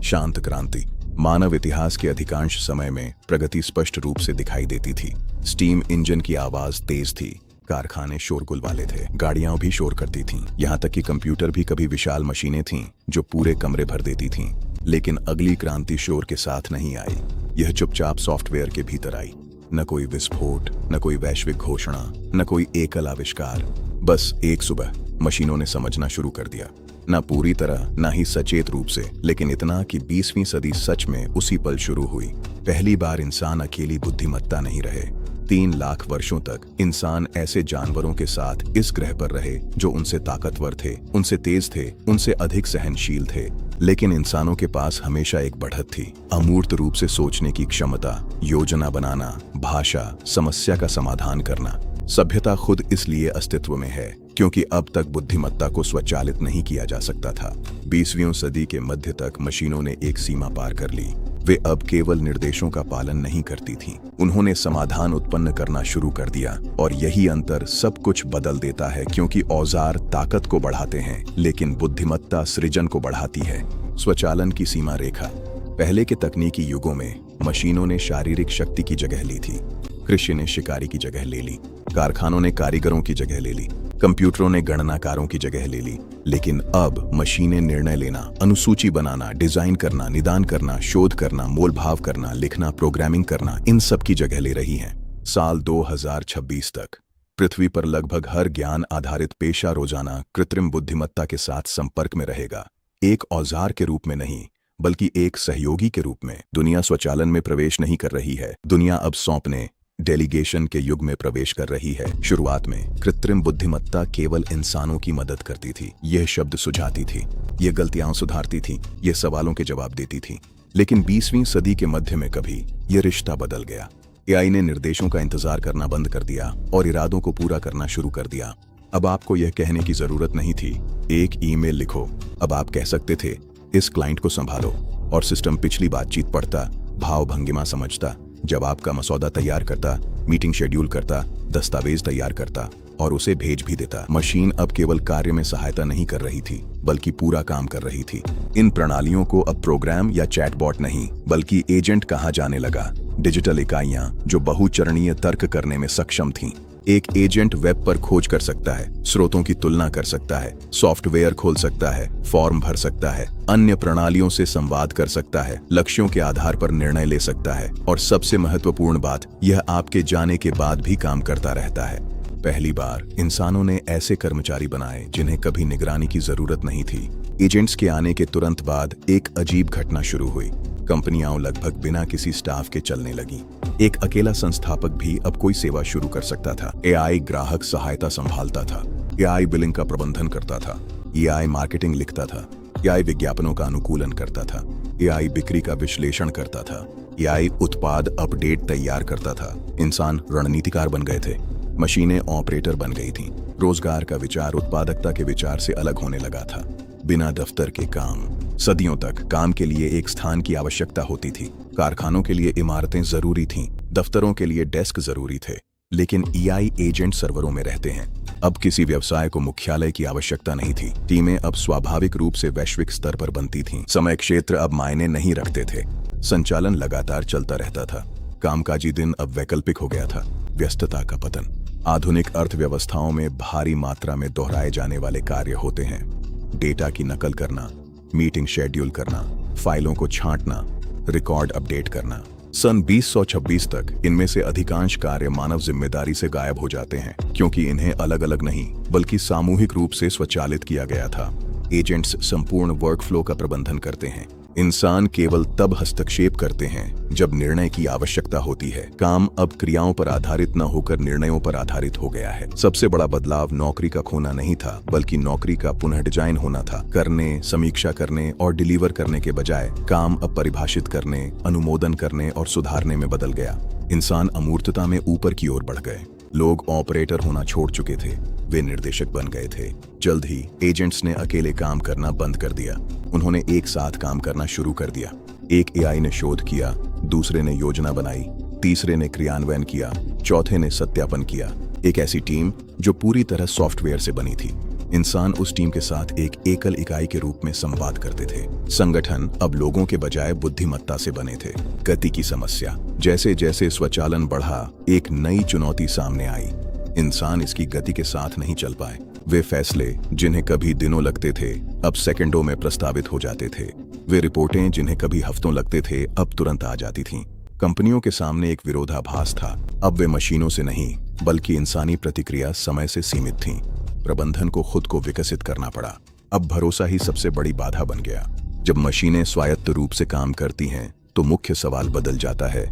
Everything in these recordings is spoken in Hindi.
शांत क्रांति। मानव इतिहास के अधिकांश समय में प्रगति स्पष्ट रूप से दिखाई देती थी। स्टीम इंजन की आवाज तेज थी, कारखाने शोरगुल वाले थे, गाड़ियां भी शोर करती थीं, यहाँ तक कि कंप्यूटर भी कभी विशाल मशीनें थीं जो पूरे कमरे भर देती थीं। लेकिन अगली क्रांति शोर के साथ नहीं आई, यह चुपचाप सॉफ्टवेयर के भीतर आई। न कोई विस्फोट, न कोई वैश्विक घोषणा, न कोई एकल आविष्कार। बस एक सुबह मशीनों ने समझना शुरू कर दिया, न पूरी तरह न ही सचेत रूप से, लेकिन इतना कि 20वीं सदी सच में उसी पल शुरू हुई। पहली बार इंसान अकेली बुद्धिमत्ता नहीं रहे। 3 लाख वर्षों तक इंसान ऐसे जानवरों के साथ इस ग्रह पर रहे जो उनसे ताकतवर थे, उनसे तेज थे, उनसे अधिक सहनशील थे। लेकिन इंसानों के पास हमेशा एक बढ़त थी, अमूर्त रूप से सोचने की क्षमता, योजना बनाना, भाषा, समस्या का समाधान करना। सभ्यता खुद इसलिए अस्तित्व में है क्योंकि अब तक बुद्धिमत्ता को स्वचालित नहीं किया जा सकता था। 20वीं सदी के मध्य तक मशीनों ने एक सीमा पार कर ली। वे अब केवल निर्देशों का पालन नहीं करती थीं, उन्होंने समाधान उत्पन्न करना शुरू कर दिया। और यही अंतर सब कुछ बदल देता है, क्योंकि औजार ताकत को बढ़ाते हैं लेकिन बुद्धिमत्ता सृजन को बढ़ाती है। स्वचालन की सीमा रेखा। पहले के तकनीकी युगों में मशीनों ने शारीरिक शक्ति की जगह ली थी, कृषि ने शिकारी की जगह ले ली, कारखानों ने कारीगरों की जगह ले ली, कंप्यूटरों ने गणनाकारों की जगह ले ली। लेकिन अब मशीनें निर्णय लेना, अनुसूची बनाना, डिजाइन करना, निदान करना, शोध करना, मोलभाव करना, लिखना, प्रोग्रामिंग करना, इन सब की जगह ले रही हैं। साल 2026 तक पृथ्वी पर लगभग हर ज्ञान आधारित पेशा रोजाना कृत्रिम बुद्धिमत्ता के साथ संपर्क में रहेगा। एक औजार के रूप में नहीं, बल्कि एक सहयोगी के रूप में। दुनिया स्वचालन में प्रवेश नहीं कर रही है, दुनिया अब सौंपने, डेलीगेशन के युग में प्रवेश कर रही है। शुरुआत में कृत्रिम बुद्धिमत्ता केवल इंसानों की मदद करती थी। यह शब्द सुझाती थी, यह गलतियां सुधारती थी, यह सवालों के जवाब देती थी। लेकिन 20वीं सदी के मध्य में कभी यह रिश्ता बदल गया। एआई ने निर्देशों का इंतजार करना बंद कर दिया और इरादों को पूरा करना शुरू कर दिया। अब आपको यह कहने की जरूरत नहीं थी, एक ईमेल लिखो। अब आप कह सकते थे, इस क्लाइंट को संभालो, और सिस्टम पिछली बातचीत पढ़ता, भाव भंगिमा समझता, जवाब का मसौदा तैयार करता, मीटिंग शेड्यूल करता, दस्तावेज तैयार करता और उसे भेज भी देता। मशीन अब केवल कार्य में सहायता नहीं कर रही थी, बल्कि पूरा काम कर रही थी। इन प्रणालियों को अब प्रोग्राम या चैटबॉट नहीं, बल्कि एजेंट कहा जाने लगा। डिजिटल इकाइयां जो बहुचरणीय तर्क करने में सक्षम थीं। एक एजेंट वेब पर खोज कर सकता है, स्रोतों की तुलना कर सकता है, सॉफ्टवेयर खोल सकता है, फॉर्म भर सकता है, अन्य प्रणालियों से संवाद कर सकता है, लक्ष्यों के आधार पर निर्णय ले सकता है, और सबसे महत्वपूर्ण बात, यह आपके जाने के बाद भी काम करता रहता है। पहली बार इंसानों ने ऐसे कर्मचारी बनाए जिन्हें कभी निगरानी की जरूरत नहीं थी। एजेंट्स के आने के तुरंत बाद एक अजीब घटना शुरू हुई। कंपनियां लगभग बिना किसी स्टाफ के चलने लगी। एक अकेला संस्थापक भी अब कोई सेवा शुरू कर सकता था। एआई ग्राहक सहायता संभालता था, एआई बिलिंग का प्रबंधन करता था, एआई मार्केटिंग लिखता था, एआई विज्ञापनों का अनुकूलन करता था, एआई बिक्री का विश्लेषण करता था, एआई उत्पाद अपडेट तैयार करता था। इंसान रणनीतिकार बन गए थे, मशीनें ऑपरेटर बन गई थीं। रोजगार का विचार उत्पादकता के विचार से अलग होने लगा था। बिना दफ्तर के काम। सदियों तक काम के लिए एक स्थान की आवश्यकता होती थी। कारखानों के लिए इमारतें जरूरी थीं, दफ्तरों के लिए डेस्क जरूरी थे। लेकिन एआई एजेंट सर्वरों में रहते हैं। अब किसी व्यवसाय को मुख्यालय की आवश्यकता नहीं थी। टीमें अब स्वाभाविक रूप से वैश्विक स्तर पर बनती थीं। समय क्षेत्र अब मायने नहीं रखते थे। संचालन लगातार चलता रहता था। कामकाजी दिन अब वैकल्पिक हो गया था। व्यस्तता का पतन। आधुनिक अर्थव्यवस्थाओं में भारी मात्रा में दोहराए जाने वाले कार्य होते हैं। डेटा की नकल करना, मीटिंग शेड्यूल करना, फाइलों को छांटना, रिकॉर्ड अपडेट करना। सन 2026 तक इनमें से अधिकांश कार्य मानव जिम्मेदारी से गायब हो जाते हैं, क्योंकि इन्हें अलग अलग नहीं बल्कि सामूहिक रूप से स्वचालित किया गया था। एजेंट्स संपूर्ण वर्कफ्लो का प्रबंधन करते हैं। इंसान केवल तब हस्तक्षेप करते हैं जब निर्णय की आवश्यकता होती है। काम अब क्रियाओं पर आधारित न होकर निर्णयों पर आधारित हो गया है। सबसे बड़ा बदलाव नौकरी का खोना नहीं था, बल्कि नौकरी का पुनः डिजाइन होना था। करने, समीक्षा करने और डिलीवर करने के बजाय काम अब परिभाषित करने, अनुमोदन करने और सुधारने में बदल गया। इंसान अमूर्तता में ऊपर की ओर बढ़ गए। लोग ऑपरेटर होना छोड़ चुके थे, वे निर्देशक बन गए थे। जल्द ही एजेंट्स ने अकेले काम करना बंद कर दिया। उन्होंने एक साथ काम करना शुरू कर दिया। एक एआई ने शोध किया, दूसरे ने योजना बनाई, तीसरे ने क्रियान्वयन किया, चौथे ने सत्यापन किया। एक ऐसी टीम जो पूरी तरह सॉफ्टवेयर से बनी थी। इंसान उस टीम के साथ एक एकल इकाई के रूप में संवाद करते थे। संगठन अब लोगों के बजाय बुद्धिमत्ता से बने थे। गति की समस्या। जैसे जैसे स्वचालन बढ़ा, एक नई चुनौती सामने आई। इंसान इसकी गति के साथ नहीं चल पाए। वे फैसले जिन्हें कभी दिनों लगते थे, अब सेकंडों में प्रस्तावित हो जाते थे। वे रिपोर्टें जिन्हें कभी हफ्तों लगते थे, अब तुरंत आ जाती थीं। कंपनियों के सामने एक विरोधाभास था। अब वे मशीनों से नहीं, बल्कि इंसानी प्रतिक्रिया समय से सीमित थीं। प्रबंधन को खुद को विकसित करना पड़ा। अब भरोसा ही सबसे बड़ी बाधा बन गया। जब मशीनें स्वायत्त रूप से काम करती हैं, तो मुख्य सवाल बदल जाता है।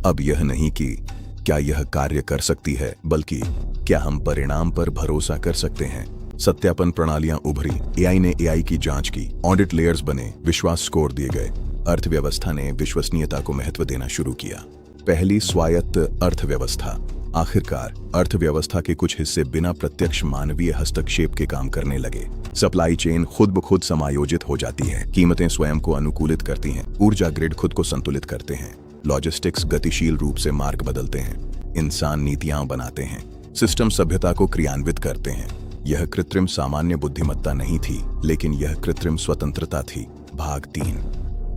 अब यह नहीं कि क्या यह कार्य कर सकती है, बल्कि क्या हम परिणाम पर भरोसा कर सकते हैं। सत्यापन प्रणालियां उभरी। एआई ने एआई की जांच की, ऑडिट लेयर्स बने, विश्वास स्कोर दिए गए। अर्थव्यवस्था ने विश्वसनीयता को महत्व देना शुरू किया। पहली स्वायत्त अर्थव्यवस्था। आखिरकार अर्थव्यवस्था के कुछ हिस्से बिना प्रत्यक्ष मानवीय हस्तक्षेप के काम करने लगे। सप्लाई चेन खुद ब खुद समायोजित हो जाती है। कीमतें स्वयं को अनुकूलित करती हैं। ऊर्जा ग्रिड खुद को संतुलित करते हैं। लॉजिस्टिक्स गतिशील रूप से मार्ग बदलते हैं। इंसान नीतियां बनाते हैं। सिस्टम सभ्यता को क्रियान्वित करते हैं। यह कृत्रिम सामान्य बुद्धिमत्ता नहीं थी, लेकिन यह कृत्रिम स्वतंत्रता थी। भाग 3।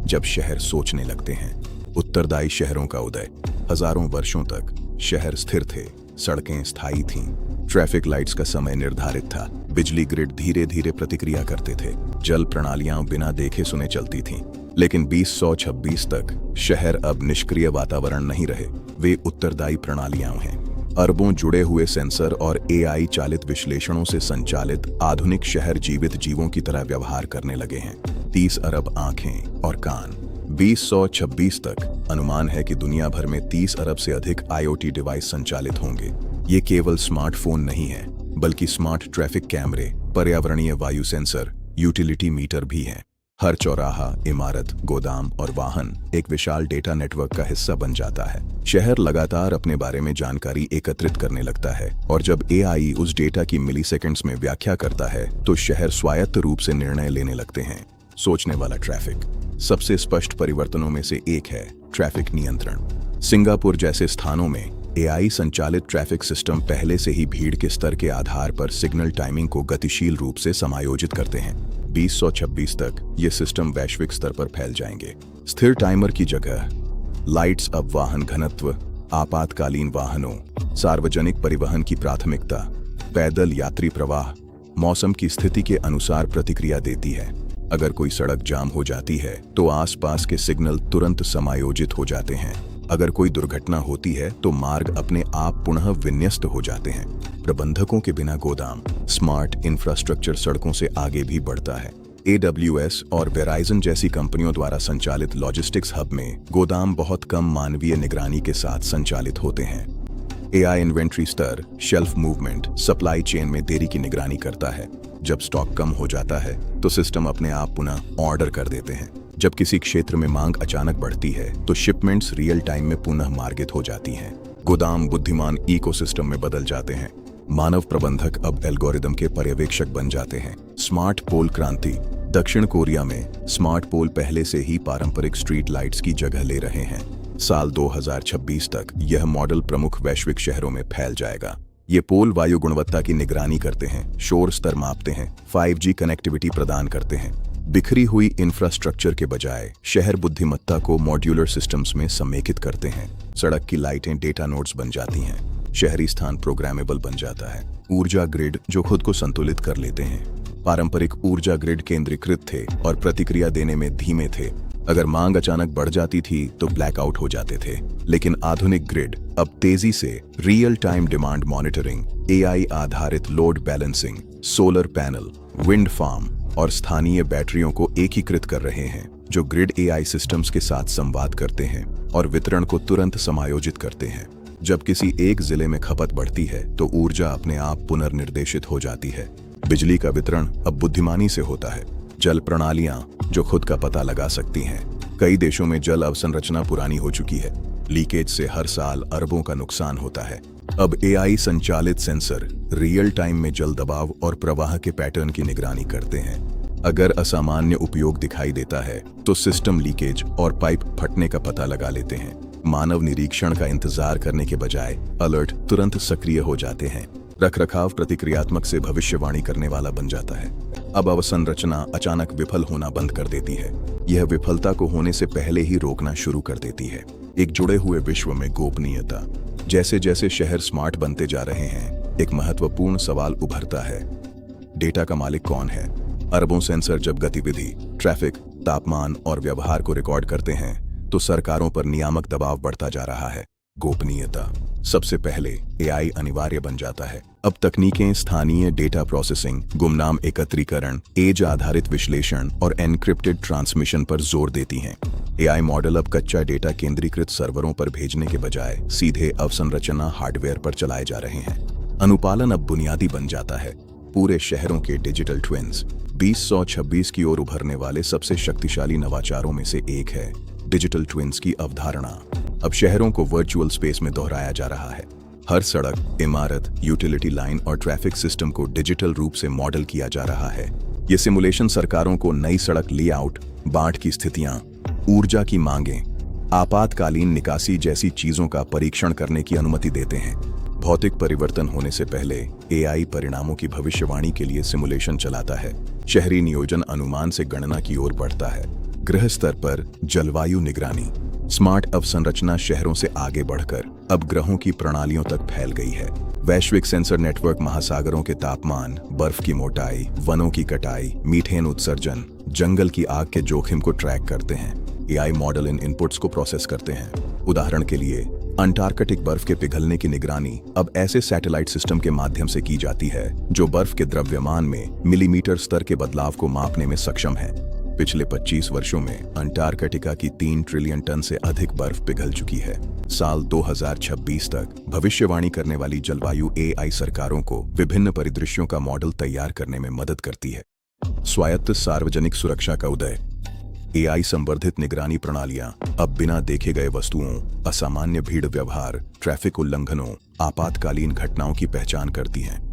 जब शहर सोचने लगते हैं। उत्तरदायी शहरों का उदय। हजारों वर्षों तक शहर स्थिर थे, सड़कें स्थायी थीं, ट्रैफिक लाइट्स का समय निर्धारित था, बिजली ग्रिड धीरे धीरे प्रतिक्रिया करते थे, जल प्रणालियां बिना देखे सुने चलती थीं। लेकिन 2026 तक शहर अब निष्क्रिय वातावरण नहीं रहे, वे उत्तरदायी प्रणालियां हैं। अरबों जुड़े हुए सेंसर और एआई चालित विश्लेषणों से संचालित आधुनिक शहर जीवित जीवों की तरह व्यवहार करने लगे हैं। 30 अरब आंखें और कान। 2026 तक अनुमान है कि दुनिया भर में 30 अरब से अधिक आईओटी डिवाइस संचालित होंगे। ये केवल स्मार्टफोन नहीं है, बल्कि स्मार्ट ट्रैफिक कैमरे, पर्यावरणीय वायु सेंसर, यूटिलिटी मीटर भी हैं। हर चौराहा, इमारत, गोदाम और वाहन एक विशाल डेटा नेटवर्क का हिस्सा बन जाता है। शहर लगातार अपने बारे में जानकारी एकत्रित करने लगता है, और जब एआई उस डेटा की मिलीसेकंड्स में व्याख्या करता है, तो शहर स्वायत्त रूप से निर्णय लेने लगते हैं। सोचने वाला ट्रैफिक। सबसे स्पष्ट परिवर्तनों में से एक है ट्रैफिक नियंत्रण। सिंगापुर जैसे स्थानों में एआई संचालित ट्रैफिक सिस्टम पहले से ही भीड़ के स्तर के आधार पर सिग्नल टाइमिंग को गतिशील रूप से समायोजित करते हैं। 2026 तक ये सिस्टम वैश्विक स्तर पर फैल जाएंगे। स्थिर टाइमर की जगह लाइट्स अब वाहन घनत्व, आपातकालीन वाहनों, सार्वजनिक परिवहन की प्राथमिकता, पैदल यात्री प्रवाह, मौसम की स्थिति के अनुसार प्रतिक्रिया देती है। अगर कोई सड़क जाम हो जाती है, तो आसपास के सिग्नल तुरंत समायोजित हो जाते हैं। अगर कोई दुर्घटना होती है, तो मार्ग अपने आप पुनः विन्यस्त हो जाते हैं। प्रबंधकों के बिना गोदाम। स्मार्ट इंफ्रास्ट्रक्चर सड़कों से आगे भी बढ़ता है। AWS और वेराइजन जैसी कंपनियों द्वारा संचालित लॉजिस्टिक्स हब में गोदाम बहुत कम मानवीय निगरानी के साथ संचालित होते हैं। एआई इन्वेंट्री स्तर, शेल्फ मूवमेंट, सप्लाई चेन में देरी की निगरानी करता है। जब स्टॉक कम हो जाता है, तो सिस्टम अपने आप पुनः ऑर्डर कर देते हैं। जब किसी क्षेत्र में मांग अचानक बढ़ती है, तो शिपमेंट्स रियल टाइम में पुनः मार्गित हो जाती हैं। गोदाम बुद्धिमान इकोसिस्टम में बदल जाते हैं। मानव प्रबंधक अब एल्गोरिदम के पर्यवेक्षक बन जाते हैं। स्मार्ट पोल क्रांति। दक्षिण कोरिया में स्मार्ट पोल पहले से ही पारंपरिक स्ट्रीट लाइट्स की जगह ले रहे हैं। साल 2026 तक यह मॉडल प्रमुख वैश्विक शहरों में फैल जाएगा। ये पोल वायु गुणवत्ता की निगरानी करते हैं, शोर स्तर मापते हैं, 5G कनेक्टिविटी प्रदान करते हैं। बिखरी हुई इंफ्रास्ट्रक्चर के बजाय शहर बुद्धिमत्ता को मॉड्यूलर सिस्टम्स में समेकित करते हैं। सड़क की लाइटें डेटा नोड्स बन जाती हैं। शहरी स्थान प्रोग्रामेबल बन जाता है। ऊर्जा ग्रिड जो खुद को संतुलित कर लेते हैं। पारंपरिक ऊर्जा ग्रिड केंद्रीकृत थे और प्रतिक्रिया देने में धीमे थे। अगर मांग अचानक बढ़ जाती थी, तो ब्लैकआउट हो जाते थे। लेकिन आधुनिक ग्रिड अब तेजी से real time demand monitoring, AI आधारित load balancing, solar panel, wind farm और स्थानीय बैटरियों को एकीकृत कर रहे हैं, जो ग्रिड एआई सिस्टम्स के साथ संवाद करते हैं और वितरण को तुरंत समायोजित करते हैं। जब किसी एक जिले में खपत बढ़ती है, तो ऊर्जा अपने आप पुनर्निर्देशित हो जाती है। बिजली का वितरण अब बुद्धिमानी से होता है। जल प्रणालियां जो खुद का पता लगा सकती हैं। कई देशों में जल अवसंरचना पुरानी हो चुकी है। लीकेज से हर साल अरबों का नुकसान होता है। अब एआई संचालित सेंसर रियल टाइम में जल दबाव और प्रवाह के पैटर्न की निगरानी करते हैं। अगर असामान्य उपयोग दिखाई देता है, तो सिस्टम लीकेज और पाइप फटने का पता लगा लेते हैं। मानव निरीक्षण का इंतजार करने के बजाय अलर्ट तुरंत सक्रिय हो जाते हैं। रखरखाव प्रतिक्रियात्मक से भविष्यवाणी करने वाला बन जाता है। अब अवसंरचना अचानक विफल होना बंद कर देती है। यह विफलता को होने से पहले ही रोकना शुरू कर देती है। एक जुड़े हुए विश्व में गोपनीयता। जैसे जैसे शहर स्मार्ट बनते जा रहे हैं, एक महत्वपूर्ण सवाल उभरता है, डेटा का मालिक कौन है? अरबों सेंसर जब गतिविधि, ट्रैफिक, तापमान और व्यवहार को रिकॉर्ड करते हैं तो सरकारों पर नियामक दबाव बढ़ता जा रहा है। गोपनीयता। सबसे पहले एआई अनिवार्य बन जाता है। अब तकनीकें स्थानीय डेटा प्रोसेसिंग, गुमनाम एकत्रीकरण, एज आधारित विश्लेषण और एन्क्रिप्टेड ट्रांसमिशन पर जोर देती हैं। एआई मॉडल अब कच्चा डेटा केंद्रीकृत सर्वरों पर भेजने के बजाय सीधे अवसंरचना हार्डवेयर पर चलाए जा रहे हैं। अनुपालन अब बुनियादी बन जाता है। पूरे शहरों के डिजिटल ट्विन्स 2026 की ओर उभरने वाले सबसे शक्तिशाली नवाचारों में से एक है डिजिटल ट्विन्स की अवधारणा। अब शहरों को वर्चुअल स्पेस में दोहराया जा रहा है। हर सड़क, इमारत, यूटिलिटी लाइन और ट्रैफिक सिस्टम को डिजिटल रूप से मॉडल किया जा रहा है। ये सिमुलेशन सरकारों को नई सड़क लेआउट, बाढ़ की स्थितियां, ऊर्जा की मांगें, आपातकालीन निकासी जैसी चीजों का परीक्षण करने की अनुमति देते हैं। भौतिक परिवर्तन होने से पहले एआई परिणामों की भविष्यवाणी के लिए सिमुलेशन चलाता है। शहरी नियोजन अनुमान से गणना की ओर बढ़ता है। गृह स्तर पर जलवायु निगरानी। स्मार्ट अवसंरचना शहरों से आगे बढ़कर अब ग्रहों की प्रणालियों तक फैल गई है। वैश्विक सेंसर नेटवर्क महासागरों के तापमान, बर्फ की मोटाई, वनों की कटाई, मीथेन उत्सर्जन, जंगल की आग के जोखिम को ट्रैक करते हैं। एआई मॉडल इन इनपुट्स को प्रोसेस करते हैं। उदाहरण के लिए अंटार्कटिक बर्फ के पिघलने की निगरानी अब ऐसे सैटेलाइट सिस्टम के माध्यम से की जाती है जो बर्फ के द्रव्यमान में मिलीमीटर स्तर के बदलाव को मापने में सक्षम है। पिछले 25 वर्षों में अंटार्कटिका की 3 ट्रिलियन टन से अधिक बर्फ पिघल चुकी है। साल 2026 तक भविष्यवाणी करने वाली जलवायु एआई सरकारों को विभिन्न परिदृश्यों का मॉडल तैयार करने में मदद करती है। स्वायत्त सार्वजनिक सुरक्षा का उदय। एआई संवर्धित निगरानी प्रणालियां अब बिना देखे गए वस्तुओं, असामान्य भीड़ व्यवहार, ट्रैफिक उल्लंघनों, आपातकालीन घटनाओं की पहचान करती हैं।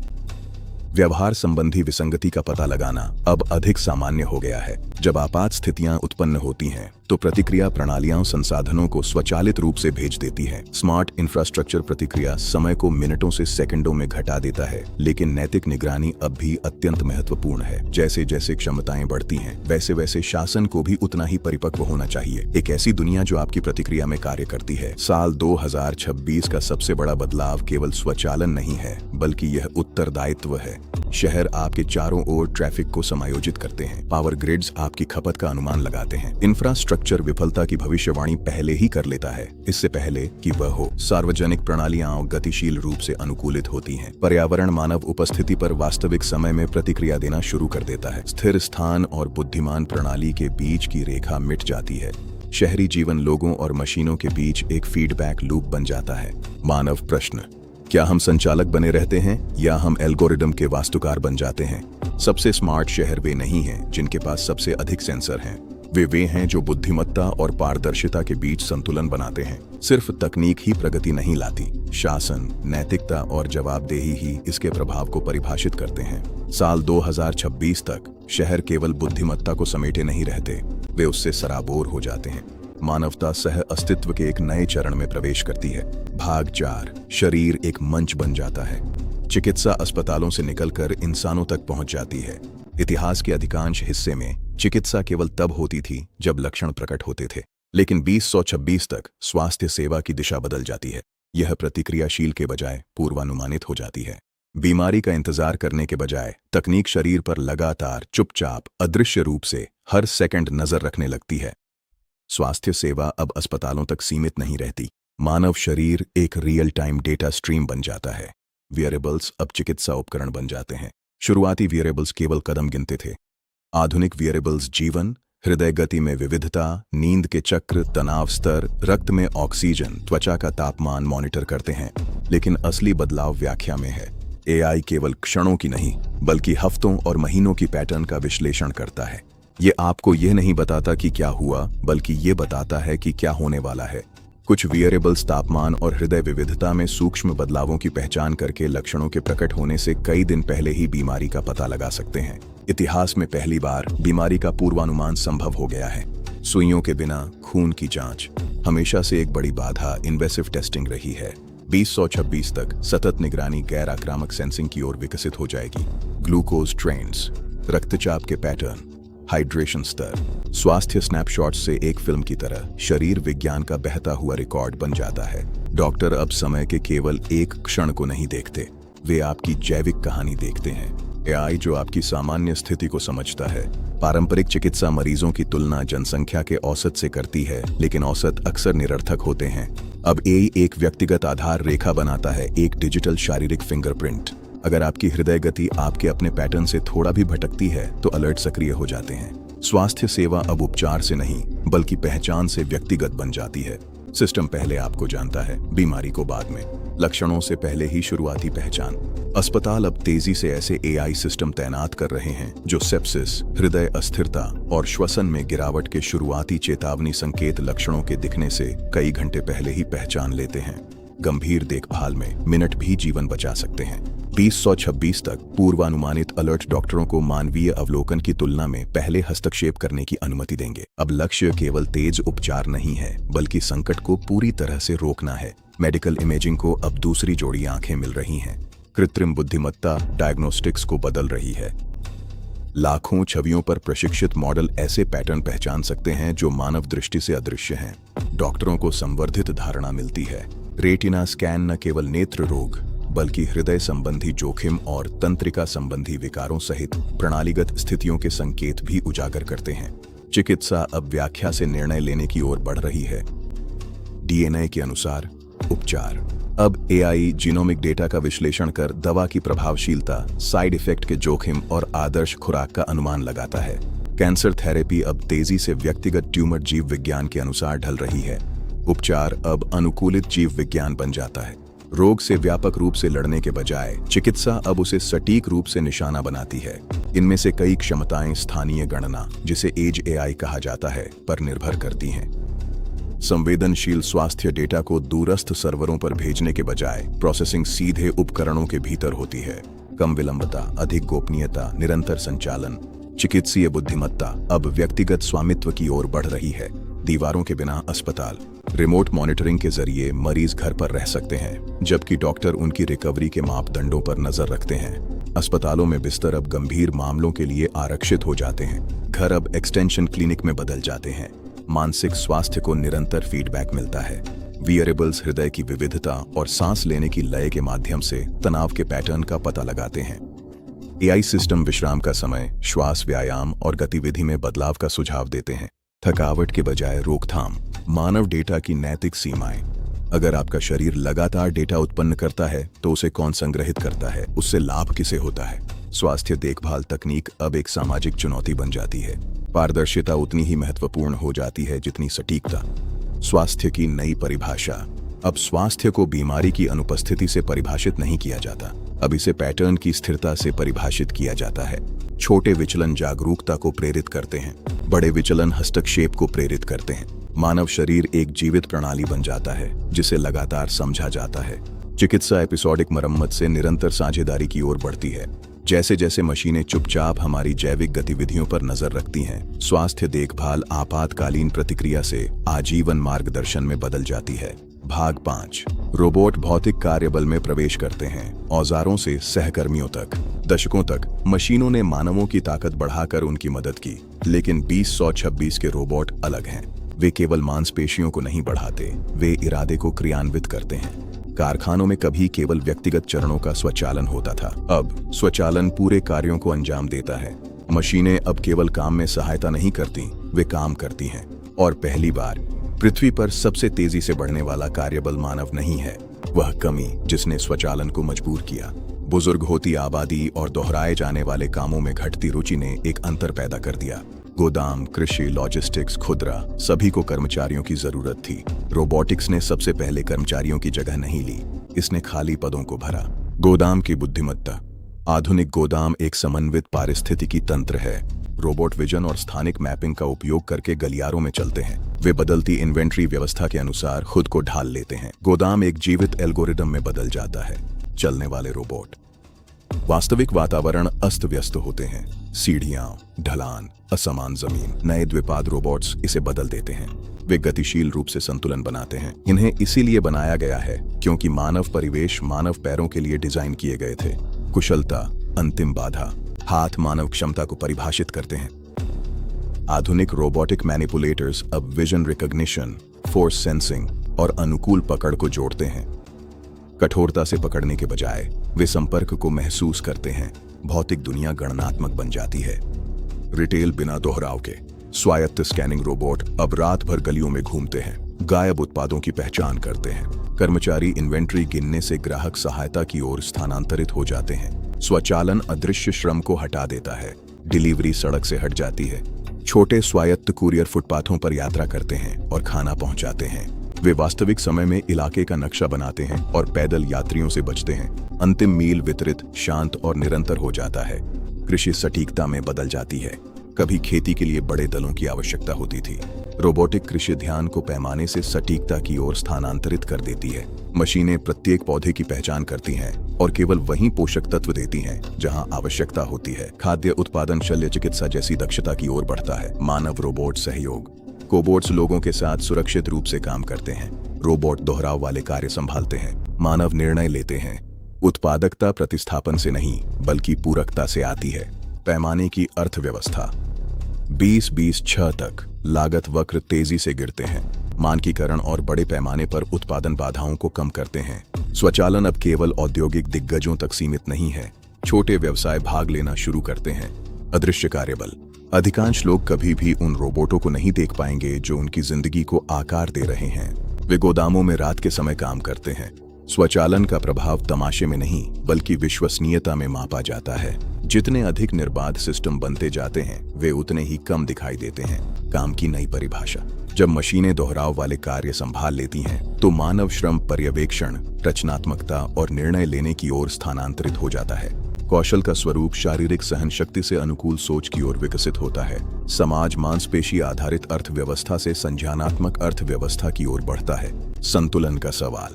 व्यवहार संबंधी विसंगति का पता लगाना अब अधिक सामान्य हो गया है। जब आपात स्थितियां उत्पन्न होती हैं तो प्रतिक्रिया प्रणालियां संसाधनों को स्वचालित रूप से भेज देती हैं। स्मार्ट इंफ्रास्ट्रक्चर प्रतिक्रिया समय को मिनटों से सेकंडों में घटा देता है, लेकिन नैतिक निगरानी अब भी अत्यंत महत्वपूर्ण है। जैसे जैसे क्षमताएं बढ़ती हैं, वैसे वैसे शासन को भी उतना ही परिपक्व होना चाहिए। एक ऐसी दुनिया जो आपकी प्रतिक्रिया में कार्य करती है। साल 2026 का सबसे बड़ा बदलाव केवल स्वचालन नहीं है, बल्कि यह उत्तरदायित्व है। शहर आपके चारों ओर ट्रैफिक को समायोजित करते हैं। पावर ग्रिड्स आपकी खपत का अनुमान लगाते हैं। इंफ्रास्ट्रक्चर विफलता की भविष्यवाणी पहले ही कर लेता है, इससे पहले कि वह हो। सार्वजनिक प्रणालियां गतिशील रूप से अनुकूलित होती हैं। पर्यावरण मानव उपस्थिति पर वास्तविक समय में प्रतिक्रिया देना शुरू कर देता है। स्थिर स्थान और बुद्धिमान प्रणाली के बीच की रेखा मिट जाती है। शहरी जीवन लोगों और मशीनों के बीच एक फीडबैक लूप बन जाता है। मानव प्रश्न: क्या हम संचालक बने रहते हैं या हम एल्गोरिदम के वास्तुकार बन जाते हैं? सबसे स्मार्ट शहर वे नहीं हैं जिनके पास सबसे अधिक सेंसर हैं। वे हैं जो बुद्धिमत्ता और पारदर्शिता के बीच संतुलन बनाते हैं। सिर्फ तकनीक ही प्रगति नहीं लाती, शासन, नैतिकता और जवाबदेही ही इसके प्रभाव को परिभाषित करते हैं। साल 2026 तक शहर केवल बुद्धिमत्ता को समेटे नहीं रहते, वे उससे सराबोर हो जाते हैं। मानवता सह अस्तित्व के एक नए चरण में प्रवेश करती है। भाग 4: शरीर एक मंच बन जाता है। चिकित्सा अस्पतालों से निकलकर इंसानों तक पहुंच जाती है। इतिहास के अधिकांश हिस्से में चिकित्सा केवल तब होती थी जब लक्षण प्रकट होते थे, लेकिन 2026 तक स्वास्थ्य सेवा की दिशा बदल जाती है। यह प्रतिक्रियाशील के बजाय पूर्वानुमानित हो जाती है। बीमारी का इंतजार करने के बजाय तकनीक शरीर पर लगातार, चुपचाप, अदृश्य रूप से हर सेकंड नजर रखने लगती है। स्वास्थ्य सेवा अब अस्पतालों तक सीमित नहीं रहती। मानव शरीर एक रियल टाइम डेटा स्ट्रीम बन जाता है। वियरेबल्स अब चिकित्सा उपकरण बन जाते हैं। शुरुआती वियरेबल्स केवल कदम गिनते थे। आधुनिक वियरेबल्स जीवन, हृदय गति में विविधता, नींद के चक्र, तनाव स्तर, रक्त में ऑक्सीजन, त्वचा का तापमान मॉनिटर करते हैं। लेकिन असली बदलाव व्याख्या में है। एआई केवल क्षणों की नहीं, बल्कि हफ्तों और महीनों की पैटर्न का विश्लेषण करता है। ये आपको यह नहीं बताता कि क्या हुआ, बल्कि ये बताता है कि क्या होने वाला है। कुछ वियरेबल्स तापमान और हृदय विविधता में सूक्ष्म बदलावों की पहचान करके लक्षणों के प्रकट होने से कई दिन पहले ही बीमारी का पता लगा सकते हैं। इतिहास में पहली बार बीमारी का पूर्वानुमान संभव हो गया है। सुइयों के बिना खून की जांच हमेशा से एक बड़ी बाधा इन्वेसिव टेस्टिंग रही है। 2026 तक सतत निगरानी गैर आक्रामक सेंसिंग की ओर विकसित हो जाएगी। ग्लूकोज ट्रेंड्स, रक्तचाप के पैटर्न, हाइड्रेशन स्तर, स्वास्थ्य स्नैपशॉट से एक फिल्म की तरह शरीर विज्ञान का बहता हुआ रिकॉर्ड बन जाता है। डॉक्टर अब समय के केवल एक क्षण को नहीं देखते, वे आपकी जैविक कहानी देखते हैं। एआई जो आपकी सामान्य स्थिति को समझता है। पारंपरिक चिकित्सा मरीजों की तुलना जनसंख्या के औसत से करती है, लेकिन औसत अक्सर निरर्थक होते हैं। अब एआई एक व्यक्तिगत आधार रेखा बनाता है, एक डिजिटल शारीरिक फिंगरप्रिंट। अगर आपकी हृदय गति आपके अपने पैटर्न से थोड़ा भी भटकती है तो अलर्ट सक्रिय हो जाते हैं। स्वास्थ्य सेवा अब उपचार से नहीं बल्कि पहचान से व्यक्तिगत बन जाती है। सिस्टम पहले आपको जानता है, बीमारी को बाद में, लक्षणों से पहले ही शुरुआती पहचान। अस्पताल अब तेजी से ऐसे एआई सिस्टम तैनात कर रहे हैं जो सेप्सिस, हृदय अस्थिरता और श्वसन में गिरावट के शुरुआती चेतावनी संकेत लक्षणों के दिखने से कई घंटे पहले ही पहचान लेते हैं। गंभीर देखभाल में मिनट भी जीवन बचा सकते हैं। 2026 तक पूर्वानुमानित अलर्ट डॉक्टरों को मानवीय अवलोकन की तुलना में पहले हस्तक्षेप करने की अनुमति देंगे। अब लक्ष्य केवल तेज उपचार नहीं है बल्कि संकट को पूरी तरह से रोकना है। मेडिकल इमेजिंग को अब दूसरी जोड़ी आंखें मिल रही हैं। कृत्रिम बुद्धिमत्ता डायग्नोस्टिक्स को बदल रही है। लाखों छवियों पर प्रशिक्षित मॉडल ऐसे पैटर्न पहचान सकते हैं जो मानव दृष्टि से अदृश्य हैं। डॉक्टरों को संवर्धित धारणा मिलती है। रेटिना स्कैन न केवल नेत्र रोग बल्कि हृदय संबंधी जोखिम और तंत्रिका संबंधी विकारों सहित प्रणालीगत स्थितियों के संकेत भी उजागर करते हैं। चिकित्सा अब व्याख्या से निर्णय लेने की ओर बढ़ रही है। डीएनए के अनुसार उपचार। अब एआई जीनोमिक डेटा का विश्लेषण कर दवा की प्रभावशीलता, साइड इफेक्ट के जोखिम और आदर्श खुराक का अनुमान लगाता है। कैंसर थेरेपी अब तेजी से व्यक्तिगत ट्यूमर जीव विज्ञान के अनुसार ढल रही है। उपचार अब अनुकूलित जीव विज्ञान बन जाता है। रोग से व्यापक रूप से लड़ने के बजाय चिकित्सा अब उसे सटीक रूप से निशाना बनाती है। इनमें से कई क्षमताएं स्थानीय गणना, जिसे एज एआई कहा जाता है, पर निर्भर करती हैं। संवेदनशील स्वास्थ्य डेटा को दूरस्थ सर्वरों पर भेजने के बजाय प्रोसेसिंग सीधे उपकरणों के भीतर होती है। कम विलंबता, अधिक गोपनीयता, निरंतर संचालन। चिकित्सीय बुद्धिमत्ता अब व्यक्तिगत स्वामित्व की ओर बढ़ रही है। दीवारों के बिना अस्पताल। रिमोट मॉनिटरिंग के जरिए मरीज घर पर रह सकते हैं, जबकि डॉक्टर उनकी रिकवरी के मापदंडों पर नजर रखते हैं। अस्पतालों में बिस्तर अब गंभीर मामलों के लिए आरक्षित हो जाते हैं। घर अब एक्सटेंशन क्लिनिक में बदल जाते हैं। मानसिक स्वास्थ्य को निरंतर फीडबैक मिलता है। वियरेबल्स हृदय की विविधता और सांस लेने की लय के माध्यम से तनाव के पैटर्न का पता लगाते हैं। एआई सिस्टम विश्राम का समय, श्वास व्यायाम और गतिविधि में बदलाव का सुझाव देते हैं। थकावट के बजाय रोकथाम। मानव डेटा की नैतिक सीमाएं। अगर आपका शरीर लगातार डेटा उत्पन्न करता है तो उसे कौन संग्रहित करता है, उससे लाभ किसे होता है। स्वास्थ्य देखभाल तकनीक अब एक सामाजिक चुनौती बन जाती है। पारदर्शिता उतनी ही महत्वपूर्ण हो जाती है जितनी सटीकता। स्वास्थ्य की नई परिभाषा। अब स्वास्थ्य को बीमारी की अनुपस्थिति से परिभाषित नहीं किया जाता, अब इसे पैटर्न की स्थिरता से परिभाषित किया जाता है। छोटे विचलन जागरूकता को प्रेरित करते हैं, बड़े विचलन हस्तक्षेप को प्रेरित करते हैं। मानव शरीर एक जीवित प्रणाली बन जाता है जिसे लगातार समझा जाता है। चिकित्सा एपिसोडिक मरम्मत से निरंतर साझेदारी की ओर बढ़ती है। जैसे जैसे मशीनें चुपचाप हमारी जैविक गतिविधियों पर नजर रखती हैं, स्वास्थ्य देखभाल आपातकालीन प्रतिक्रिया से आजीवन मार्गदर्शन में बदल जाती है। भाग 5। रोबोट भौतिक कार्यबल में प्रवेश करते हैं। औजारों से सहकर्मियों तक। दशकों तक मशीनों ने मानवों की ताकत बढ़ाकर उनकी मदद की, लेकिन 2026 के रोबोट अलग हैं। वे केवल मांसपेशियों को नहीं बढ़ाते, वे इरादे को क्रियान्वित करते हैं। कारखानों में कभी केवल व्यक्तिगत चरणों का स्वचालन होता था, अब स्वचालन पूरे कार्यों को अंजाम देता है। मशीनें अब केवल काम में सहायता नहीं करती, वे काम करती हैं। और पहली बार पृथ्वी पर सबसे तेजी से बढ़ने वाला कार्यबल मानव नहीं है, वह कमी जिसने स्वचालन को मजबूर किया। बुजुर्ग होती आबादी और दोहराए जाने वाले कामों में घटती रुचि ने एक अंतर पैदा कर दिया। गोदाम, कृषि, लॉजिस्टिक्स, खुदरा, सभी को कर्मचारियों की जरूरत थी। रोबोटिक्स ने सबसे पहले कर्मचारियों की जगह नहीं ली, इसने खाली पदों को भरा। गोदाम की बुद्धिमत्ता। आधुनिक गोदाम एक समन्वित पारिस्थितिकी तंत्र है। रोबोट विजन और स्थानिक मैपिंग का उपयोग करके गलियारों में चलते हैं। वे बदलती इन्वेंट्री व्यवस्था के अनुसार खुद को ढाल लेते हैं। गोदाम एक जीवित एल्गोरिदम में बदल जाता है। चलने वाले रोबोट। वास्तविक वातावरण अस्त व्यस्त होते हैं, सीढ़ियां, ढलान, असमान जमीन। नए द्विपाद रोबोट्स इसे बदल देते हैं। वे गतिशील रूप से संतुलन बनाते हैं। इन्हें इसीलिए बनाया गया है क्योंकि मानव परिवेश मानव पैरों के लिए डिजाइन किए गए थे। कुशलता, अंतिम बाधा, हाथ मानव क्षमता को परिभाषित करते हैं। आधुनिक रोबोटिक मैनिपुलेटर्स अब विजन रिकॉग्निशन, फोर्स सेंसिंग और अनुकूल पकड़ को जोड़ते हैं। कठोरता से पकड़ने के बजाय वे संपर्क को महसूस करते हैं। भौतिक दुनिया गणनात्मक बन जाती है। रिटेल बिना दोहराव के स्वायत्त स्कैनिंग रोबोट अब रात भर गलियों में घूमते हैं, गायब उत्पादों की पहचान करते हैं। कर्मचारी इन्वेंट्री गिनने से ग्राहक सहायता की ओर स्थानांतरित हो जाते हैं। स्वचालन अदृश्य श्रम को हटा देता है। डिलीवरी सड़क से हट जाती है। छोटे स्वायत्त कुरियर फुटपाथों पर यात्रा करते हैं और खाना पहुंचाते हैं। वे वास्तविक समय में इलाके का नक्शा बनाते हैं और पैदल यात्रियों से बचते हैं। अंतिम मील वितरित, शांत और निरंतर हो जाता है। कृषि सटीकता में बदल जाती है। कभी खेती के लिए बड़े दलों की आवश्यकता होती थी। रोबोटिक कृषि ध्यान को पैमाने से सटीकता की ओर स्थानांतरित कर देती है। मशीनें प्रत्येक पौधे की पहचान करती हैं और केवल वही पोषक तत्व देती हैं जहां आवश्यकता होती है। खाद्य उत्पादन, शल्य चिकित्सा जैसी दक्षता की ओर बढ़ता है। मानव रोबोट सहयोग। कोबोट्स लोगों के साथ सुरक्षित रूप से काम करते हैं। रोबोट दोहराव वाले कार्य संभालते हैं। मानव निर्णय लेते हैं। उत्पादकता प्रतिस्थापन से नहीं बल्कि पूरकता से आती है। पैमाने की अर्थव्यवस्था। 2026 तक लागत वक्र तेजी से गिरते हैं। मानकीकरण और बड़े पैमाने पर उत्पादन बाधाओं को कम करते हैं। स्वचालन अब केवल औद्योगिक दिग्गजों तक सीमित नहीं है। छोटे व्यवसाय भाग लेना शुरू करते हैं। अदृश्य कार्यबल। अधिकांश लोग कभी भी उन रोबोटों को नहीं देख पाएंगे जो उनकी जिंदगी को आकार दे रहे हैं। वे गोदामों में रात के समय काम करते हैं। स्वचालन का प्रभाव तमाशे में नहीं बल्कि विश्वसनीयता में मापा जाता है। जितने अधिक निर्बाध सिस्टम बनते जाते हैं वे उतने ही कम दिखाई देते हैं। काम की नई परिभाषा। जब मशीनें दोहराव वाले कार्य संभाल लेती हैं तो मानव श्रम पर्यवेक्षण, रचनात्मकता और निर्णय लेने की ओर स्थानांतरित हो जाता है। कौशल का स्वरूप शारीरिक सहनशक्ति से अनुकूल सोच की ओर विकसित होता है। समाज मांसपेशी आधारित अर्थव्यवस्था से संज्ञानात्मक अर्थव्यवस्था की ओर बढ़ता है। संतुलन का सवाल।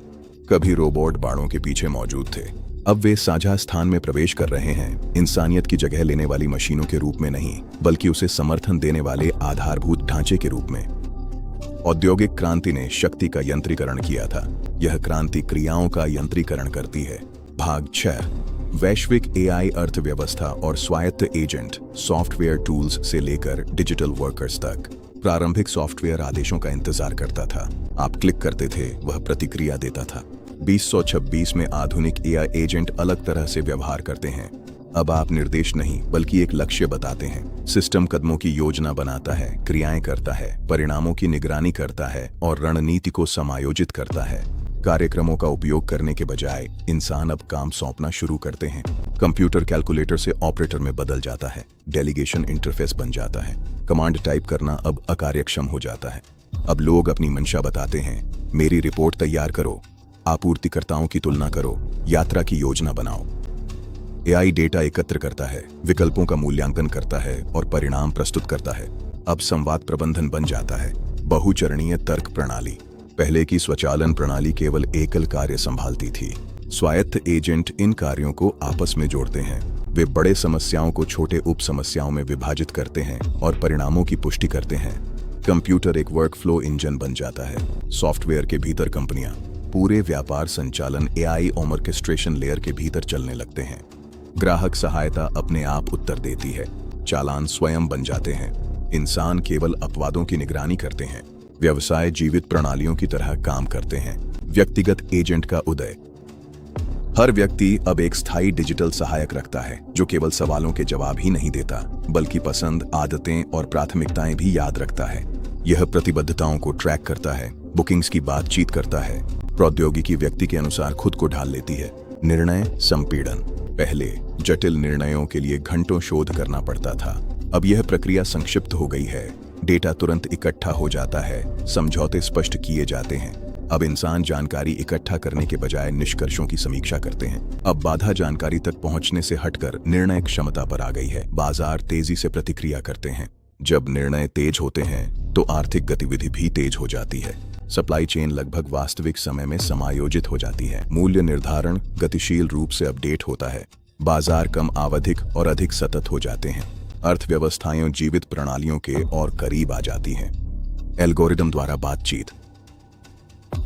कभी रोबोट बाड़ों के पीछे मौजूद थे, अब वे साझा स्थान में प्रवेश कर रहे हैं। इंसानियत की जगह लेने वाली मशीनों के रूप में नहीं बल्कि उसे समर्थन देने वाले आधारभूत ढांचे के रूप में। औद्योगिक क्रांति ने शक्ति का यंत्रीकरण किया था। यह क्रांति क्रियाओं का यंत्रीकरण करती है। भाग 6। वैश्विक एआई अर्थव्यवस्था और स्वायत्त एजेंट। सॉफ्टवेयर टूल्स से लेकर डिजिटल वर्कर्स तक। प्रारंभिक सॉफ्टवेयर आदेशों का इंतजार करता था। आप क्लिक करते थे, वह प्रतिक्रिया देता था। 2026 में आधुनिक एआई एजेंट अलग तरह से व्यवहार करते हैं। अब आप निर्देश नहीं बल्कि एक लक्ष्य बताते हैं। सिस्टम कदमों की योजना बनाता है, क्रियाएं करता है, परिणामों की निगरानी करता है और रणनीति को समायोजित करता है। कार्यक्रमों का उपयोग करने के बजाय इंसान अब काम सौंपना शुरू करते हैं। कंप्यूटर कैलकुलेटर से ऑपरेटर में बदल जाता है। डेलीगेशन इंटरफेस बन जाता है। कमांड टाइप करना अब अकार्यक्षम हो जाता है। अब लोग अपनी मंशा बताते हैं। मेरी रिपोर्ट तैयार करो, आपूर्तिकर्ताओं की तुलना करो, यात्रा की योजना बनाओ। एआई डेटा एकत्र करता है, विकल्पों का मूल्यांकन करता है और परिणाम प्रस्तुत करता है। अब संवाद प्रबंधन बन जाता है। बहुचरणीय तर्क प्रणाली। पहले की स्वचालन प्रणाली केवल एकल कार्य संभालती थी। स्वायत्त एजेंट इन कार्यों को आपस में जोड़ते हैं। वे बड़े समस्याओं को छोटे उप समस्याओं में विभाजित करते हैं और परिणामों की पुष्टि करते हैं। कंप्यूटर एक वर्कफ्लो इंजन बन जाता है। सॉफ्टवेयर के भीतर कंपनियां पूरे व्यापार संचालन एआई ऑर्केस्ट्रेशन लेयर के भीतर चलने लगते हैं। ग्राहक सहायता अपने आप उत्तर देती है। चालान स्वयं बन जाते हैं। इंसान केवल अपवादों की निगरानी करते हैं। व्यवसाय जीवित प्रणालियों की तरह काम करते हैं। व्यक्तिगत एजेंट का उदय। हर व्यक्ति अब एक स्थायी डिजिटल सहायक रखता है जो केवल सवालों के जवाब ही नहीं देता बल्कि पसंद, आदतें और प्राथमिकताएं भी याद रखता है। यह प्रतिबद्धताओं को ट्रैक करता है, बुकिंग्स की बातचीत करता है। प्रौद्योगिकी व्यक्ति के अनुसार खुद को ढाल लेती है। निर्णय संपीड़न। पहले जटिल निर्णयों के लिए घंटों शोध करना पड़ता था। अब यह प्रक्रिया संक्षिप्त हो गई है। डेटा तुरंत इकट्ठा हो जाता है, समझौते स्पष्ट किए जाते हैं। अब इंसान जानकारी इकट्ठा करने के बजाय निष्कर्षों की समीक्षा करते हैं। अब बाधा जानकारी तक पहुंचने से हटकर निर्णय क्षमता पर आ गई है। बाजार तेजी से प्रतिक्रिया करते हैं। जब निर्णय तेज होते हैं तो आर्थिक गतिविधि भी तेज हो जाती है। सप्लाई चेन लगभग वास्तविक समय में समायोजित हो जाती है। मूल्य निर्धारण गतिशील रूप से अपडेट होता है। बाजार कम आवधिक और अधिक सतत हो जाते हैं। अर्थव्यवस्थाएं जीवित प्रणालियों के और करीब आ जाती हैं। एल्गोरिदम द्वारा बातचीत।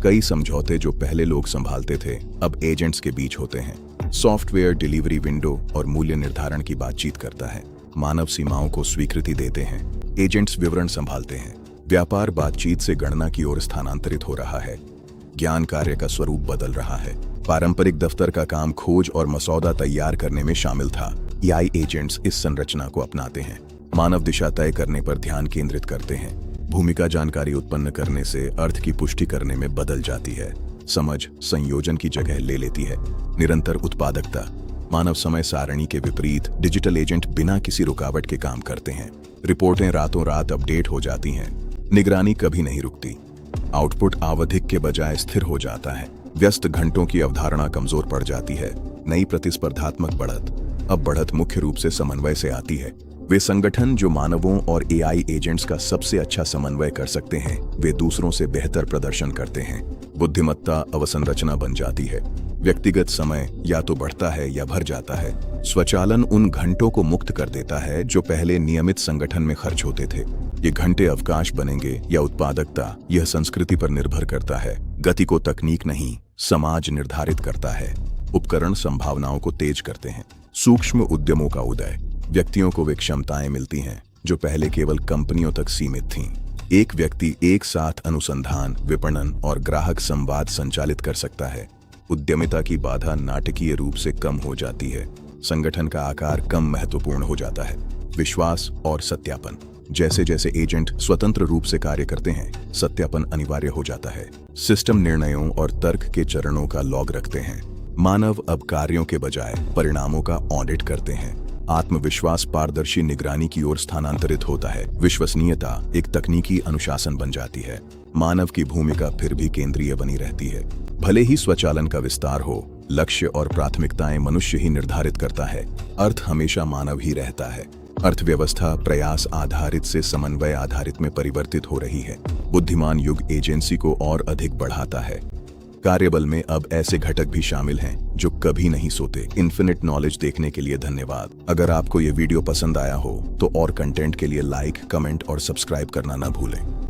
कई समझौते जो पहले लोग संभालते थे अब एजेंट्स के बीच होते हैं। सॉफ्टवेयर डिलीवरी विंडो और मूल्य निर्धारण की बातचीत करता है। मानव सीमाओं को स्वीकृति देते हैं, एजेंट्स विवरण संभालते हैं। व्यापार बातचीत से गणना की ओर स्थानांतरित हो रहा है। ज्ञान कार्य का स्वरूप बदल रहा है। पारंपरिक दफ्तर का काम खोज और मसौदा तैयार करने में शामिल था। एआई एजेंट्स इस संरचना को अपनाते हैं, मानव दिशा तय करने पर ध्यान केंद्रित करते हैं। भूमिका जानकारी उत्पन्न करने से अर्थ की पुष्टि करने में बदल जाती है। समझ संयोजन की जगह ले लेती है। निरंतर उत्पादकता। मानव समय सारणी के विपरीत डिजिटल एजेंट बिना किसी रुकावट के काम करते हैं। रिपोर्टें रातों रात अपडेट हो जाती हैं। निगरानी कभी नहीं रुकती। आउटपुट आवधिक के बजाय स्थिर हो जाता है। व्यस्त घंटों की अवधारणा कमजोर पड़ जाती है। नई प्रतिस्पर्धात्मक बढ़त। अब बढ़त मुख्य रूप से समन्वय से आती है। वे संगठन जो मानवों और एआई एजेंट्स का सबसे अच्छा समन्वय कर सकते हैं, वे दूसरों से बेहतर प्रदर्शन करते हैं। बुद्धिमत्ता अवसंरचना बन जाती है। व्यक्तिगत समय या तो बढ़ता है या भर जाता है। स्वचालन उन घंटों को मुक्त कर देता है जो पहले नियमित संगठन में खर्च होते थे। ये घंटे अवकाश बनेंगे या उत्पादकता, यह संस्कृति पर निर्भर करता है। गति को तकनीक नहीं, समाज निर्धारित करता है। उपकरण संभावनाओं को तेज करते हैं। सूक्ष्म उद्यमों का उदय। व्यक्तियों को वे क्षमताएं मिलती हैं जो पहले केवल कंपनियों तक सीमित थीं। एक व्यक्ति एक साथ अनुसंधान, विपणन और ग्राहक संवाद संचालित कर सकता है। उद्यमिता की बाधा नाटकीय रूप से कम हो जाती है। संगठन का आकार कम महत्वपूर्ण हो जाता है। विश्वास और सत्यापन। जैसे जैसे एजेंट स्वतंत्र रूप से कार्य करते हैं, सत्यापन अनिवार्य हो जाता है। सिस्टम निर्णयों और तर्क के चरणों का लॉग रखते हैं। मानव अब कार्यों के बजाय परिणामों का ऑडिट करते हैं। आत्मविश्वास पारदर्शी निगरानी की ओर स्थानांतरित होता है। विश्वसनीयता एक तकनीकी अनुशासन बन जाती है। मानव की भूमिका फिर भी केंद्रीय बनी रहती है। भले ही स्वचालन का विस्तार हो, लक्ष्य और प्राथमिकताएं मनुष्य ही निर्धारित करता है। अर्थ हमेशा मानव ही रहता है। अर्थव्यवस्था प्रयास आधारित से समन्वय आधारित में परिवर्तित हो रही है। बुद्धिमान युग एजेंसी को और अधिक बढ़ाता है। कार्यबल में अब ऐसे घटक भी शामिल हैं जो कभी नहीं सोते। इन्फिनिट नॉलेज देखने के लिए धन्यवाद। अगर आपको ये वीडियो पसंद आया हो तो और कंटेंट के लिए लाइक, कमेंट और सब्सक्राइब करना ना भूलें।